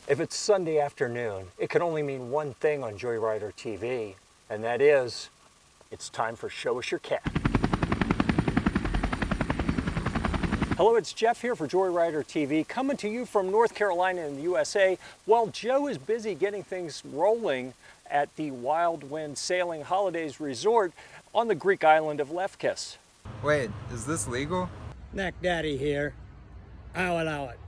If it's Sunday afternoon, it can only mean one thing on Joyrider TV, and that is, it's time for Show Us Your Cat. Hello, it's Jeff here for Joyrider TV, coming to you from North Carolina in the USA, while Joe is busy getting things rolling at the Wild Wind Sailing Holidays Resort on the Greek island of Lefkis. Wait, is this legal? Knack Daddy here. I'll allow it.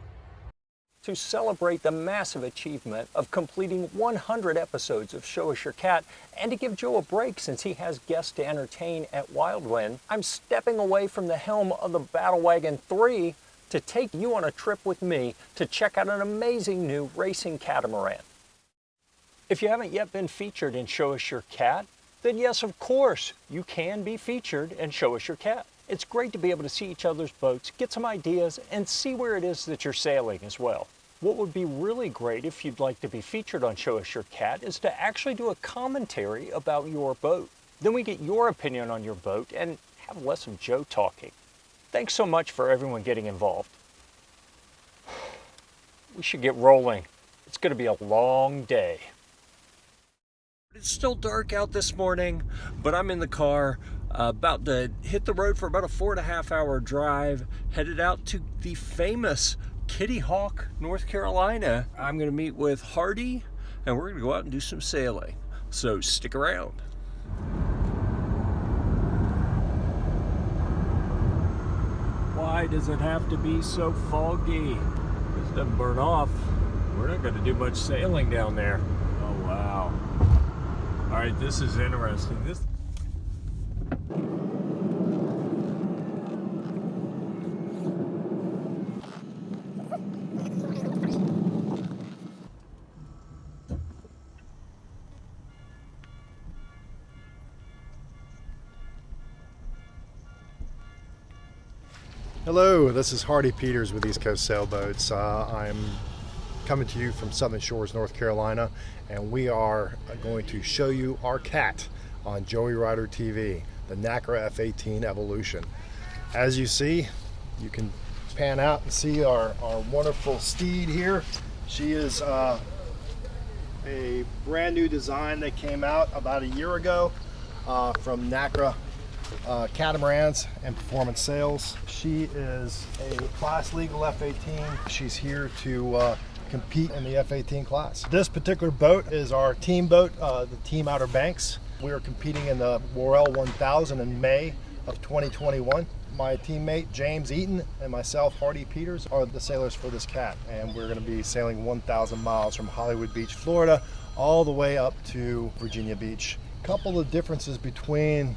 To celebrate the massive achievement of completing 100 episodes of Show Us Your Cat, and to give Joe a break since he has guests to entertain at Wild Wind, I'm stepping away from the helm of the Battle Wagon 3 to take you on a trip with me to check out an amazing new racing catamaran. If you haven't yet been featured in Show Us Your Cat, then yes, of course, you can be featured in Show Us Your Cat. It's great to be able to see each other's boats, get some ideas, and see where it is that you're sailing as well. What would be really great if you'd like to be featured on Show Us Your Cat is to actually do a commentary about your boat. Then we get your opinion on your boat and have less of Joe talking. Thanks so much for everyone getting involved. We should get rolling. It's going to be a long day. It's still dark out this morning, but I'm in the car about to hit the road for about a 4.5-hour drive, headed out to the famous Kitty Hawk, North Carolina. I'm going to meet with Hardy, and we're going to go out and do some sailing. So stick around. Why does it have to be so foggy? This doesn't burn off. We're not going to do much sailing down there. Oh, wow. All right, this is interesting. Hello, this is Hardy Peters with East Coast Sailboats. I'm coming to you from Southern Shores, North Carolina, and we are going to show you our cat on Joyrider TV, the Nacra F18 Evolution. As you see, you can pan out and see our wonderful steed here. She is a brand new design that came out about a year ago from Nacra Catamarans and Performance Sails. She is a class legal F18. She's here to compete in the F18 class. This particular boat is our team boat, the Team Outer Banks. We are competing in the Worrell 1000 in May of 2021. My teammate James Eaton and myself, Hardy Peters, are the sailors for this cat, and we're going to be sailing 1,000 miles from Hollywood Beach, Florida, all the way up to Virginia Beach. A couple of differences between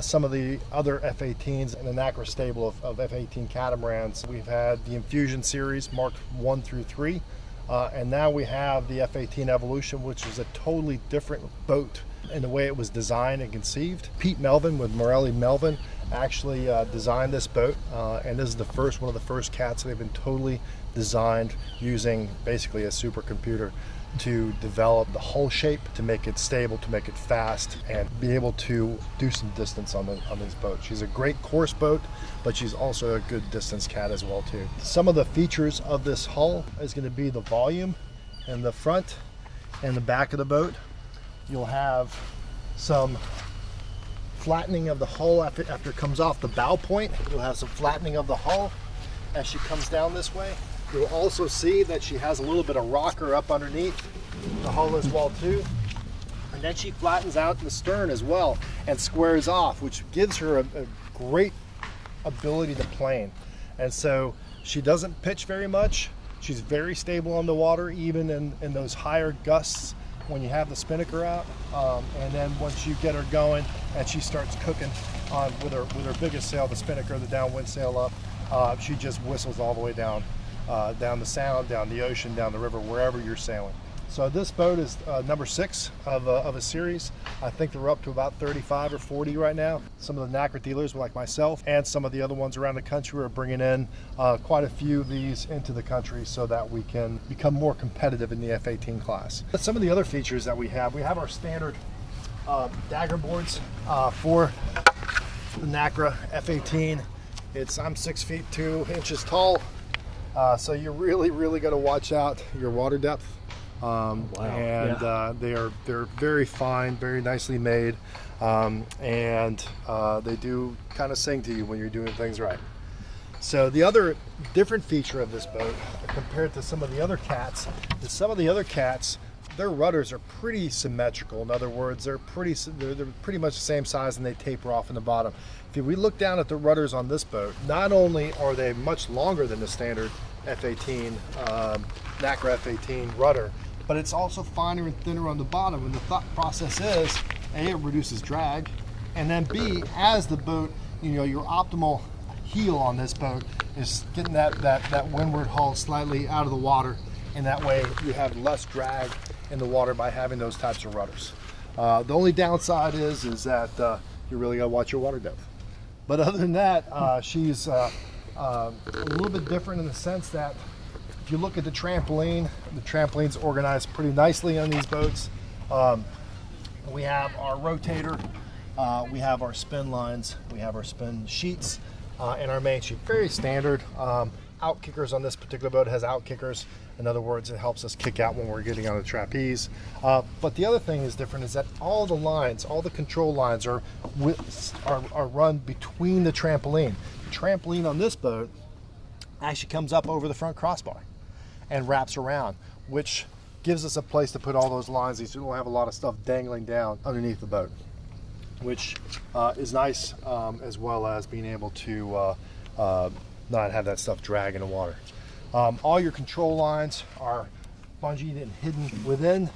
some of the other F-18s in the Nacra stable of F-18 catamarans. We've had the Infusion series marked 1 through 3, and now we have the F-18 Evolution, which is a totally different boat in the way it was designed and conceived. Pete Melvin with Morelli Melvin actually designed this boat, and this is one of the first cats that have been totally designed using basically a supercomputer to develop the hull shape, to make it stable, to make it fast, and be able to do some distance on these boats. She's a great course boat, but she's also a good distance cat as well too. Some of the features of this hull is going to be the volume in the front and the back of the boat. You'll have some flattening of the hull after it comes off the bow point. You'll have some flattening of the hull as she comes down this way. You'll also see that she has a little bit of rocker up underneath the hull as well too. And then she flattens out in the stern as well and squares off, which gives her a great ability to plane. And so she doesn't pitch very much. She's very stable on the water, even in those higher gusts when you have the spinnaker out. And then once you get her going and she starts cooking with her biggest sail, the spinnaker, the downwind sail up, she just whistles all the way down the sound, down the ocean, down the river, wherever you're sailing. So this boat is number 6 of a series. I think they're up to about 35 or 40 right now. Some of the Nacra dealers, like myself, and some of the other ones around the country, are bringing in quite a few of these into the country so that we can become more competitive in the F-18 class. But some of the other features that we have our standard dagger boards for the Nacra F-18. I'm 6 feet 2 inches tall. So you really got to watch out your water depth. They're very fine, very nicely made, and they do kind of sing to you when you're doing things right. So the other different feature of this boat compared to some of the other cats is some of the other cats, their rudders are pretty symmetrical. In other words, they're pretty much the same size and they taper off in the bottom. If we look down at the rudders on this boat, not only are they much longer than the standard F18 Nacra F18 rudder, but it's also finer and thinner on the bottom. And the thought process is, A, it reduces drag, and then B, as the boat, your optimal heel on this boat is getting that windward hull slightly out of the water, and that way you have less drag in the water by having those types of rudders. The only downside is that you really gotta watch your water depth. But other than that, she's a little bit different in the sense that if you look at the trampoline's organized pretty nicely on these boats. We have our rotator, we have our spin lines, we have our spin sheets, and our main sheet. Very standard. Out kickers on this particular boat has out kickers. In other words, it helps us kick out when we're getting on the trapeze. But the other thing is different is that all the lines, all the control lines are run between the trampoline. The trampoline on this boat actually comes up over the front crossbar and wraps around, which gives us a place to put all those lines so you don't have a lot of stuff dangling down underneath the boat, which is nice, as well as being able to not have that stuff drag in the water. All your control lines are bungeed and hidden within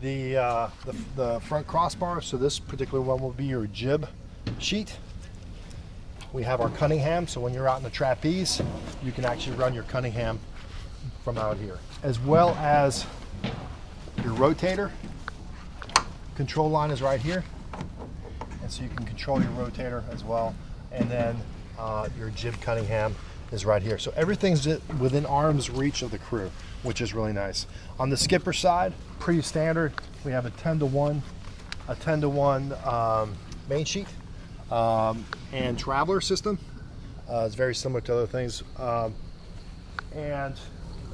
the front crossbar. So this particular one will be your jib sheet. We have our Cunningham, so when you're out in the trapeze, you can actually run your Cunningham from out here, as well as your rotator. Control line is right here, and so you can control your rotator as well. And then your jib Cunningham is right here. So everything's within arm's reach of the crew, which is really nice. On the skipper side, pretty standard. We have a 10-to-1 main sheet and traveler system. It's very similar to other things, and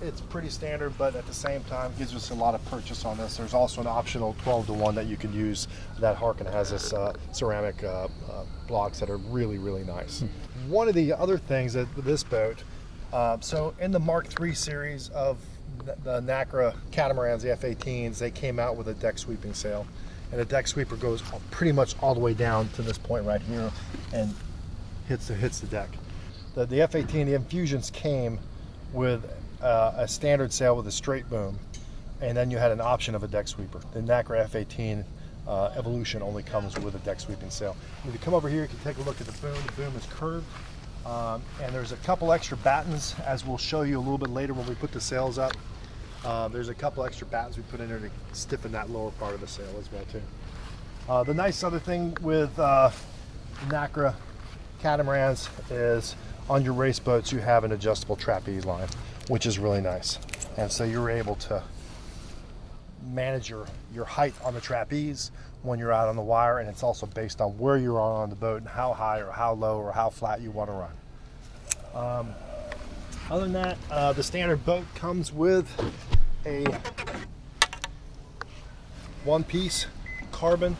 it's pretty standard, but at the same time gives us a lot of purchase on this. There's also an optional 12-to-1 that you can use that Harkin has this ceramic blocks that are really nice. One of the other things that with this boat, so in the Mark III series of the Nacra catamarans, the F18s, they came out with a deck sweeping sail, and the deck sweeper goes pretty much all the way down to this point right here and hits the deck. The F18, the Infusions came with a standard sail with a straight boom, and then you had an option of a deck sweeper. The Nacra F18 Evolution only comes with a deck sweeping sail. If you come over here, you can take a look at the boom. The boom is curved, and there's a couple extra battens, as we'll show you a little bit later when we put the sails up. There's a couple extra battens we put in there to stiffen that lower part of the sail as well too. The nice other thing with Nacra catamarans is on your race boats you have an adjustable trapeze line, which is really nice, and so you're able to manage your height on the trapeze when you're out on the wire, and it's also based on where you are on the boat and how high or how low or how flat you want to run. Other than that, the standard boat comes with a one-piece carbon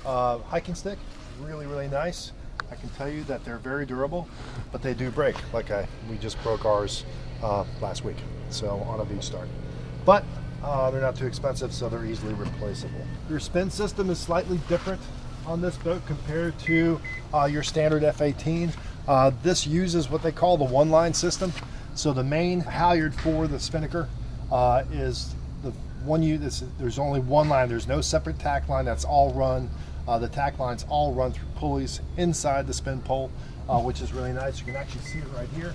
hiking stick. Really nice. I can tell you that they're very durable, but they do break. We just broke ours last week, so on a V-start. But they're not too expensive, so they're easily replaceable. Your spin system is slightly different on this boat compared to your standard F18. This uses what they call the one-line system. So the main halyard for the spinnaker is the one there's only one line. There's no separate tack line. That's all run. The tack lines all run through pulleys inside the spin pole, which is really nice. You can actually see it right here.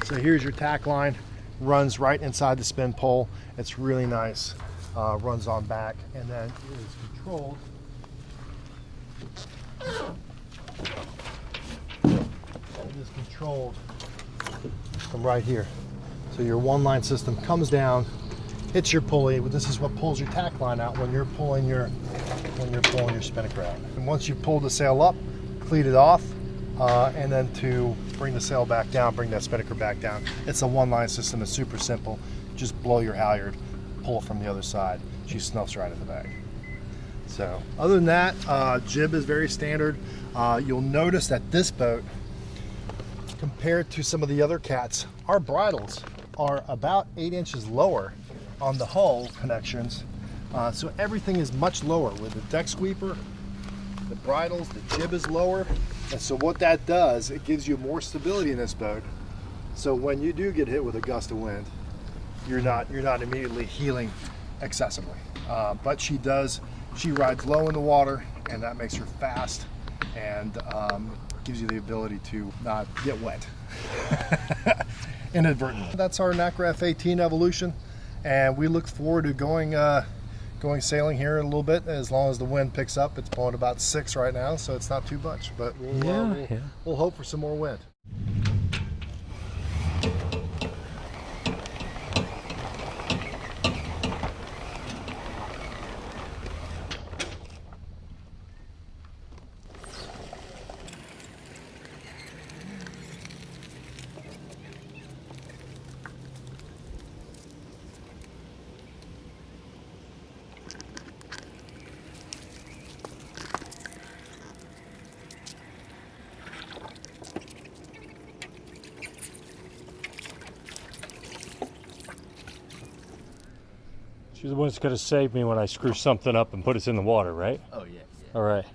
So here's your tack line, runs right inside the spin pole. It's really nice. Runs on back, and then it is controlled. It is controlled from right here. So your one-line system comes down, hits your pulley. This is what pulls your tack line out when you're pulling your spinnaker out. And once you've pulled the sail up, cleat it off, and then to bring the sail back down, bring that spinnaker back down. It's a one-line system. It's super simple. Just blow your halyard, pull it from the other side. She snuffs right in the bag. So other than that, jib is very standard. You'll notice that this boat, compared to some of the other cats, our bridles are about 8 inches lower on the hull connections. So everything is much lower with the deck sweeper, the bridles, the jib is lower. And so what that does, it gives you more stability in this boat. So when you do get hit with a gust of wind, you're not immediately heeling excessively. But she rides low in the water, and that makes her fast and gives you the ability to not get wet inadvertently. That's our Nacra F18 Evolution, and we look forward to going sailing here in a little bit. As long as the wind picks up, it's blowing about 6 right now, so it's not too much, but we'll hope for some more wind. She's the one that's going to save me when I screw something up and put us in the water, right? Oh, yeah. All right.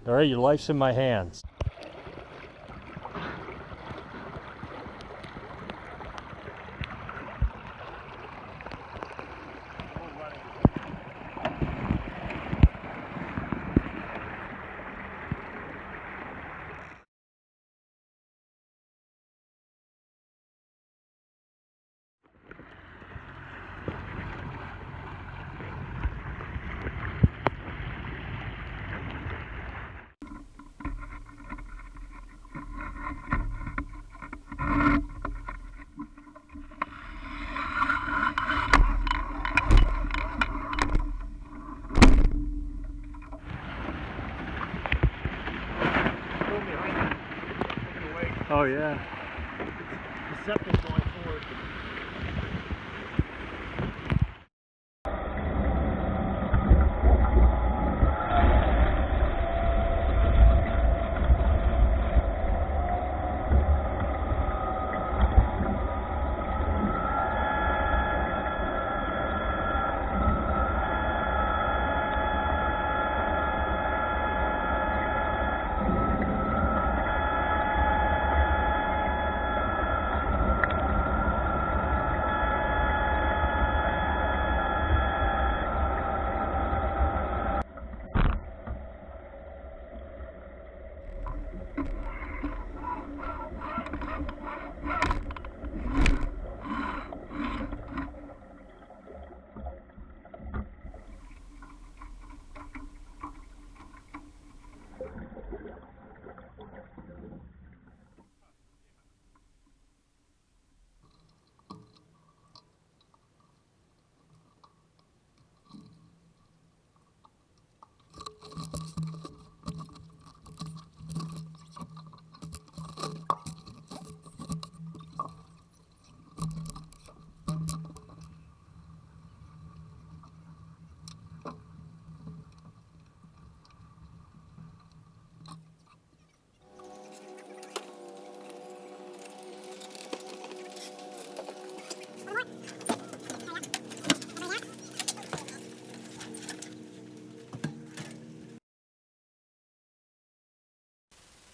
All right, your life's in my hands. Oh yeah. Deceptive going forward.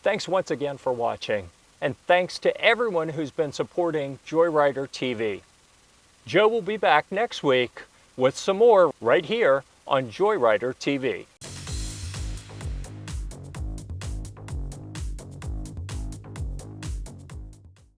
Thanks once again for watching, and thanks to everyone who's been supporting Joyrider TV. Joe will be back next week with some more right here on Joyrider TV.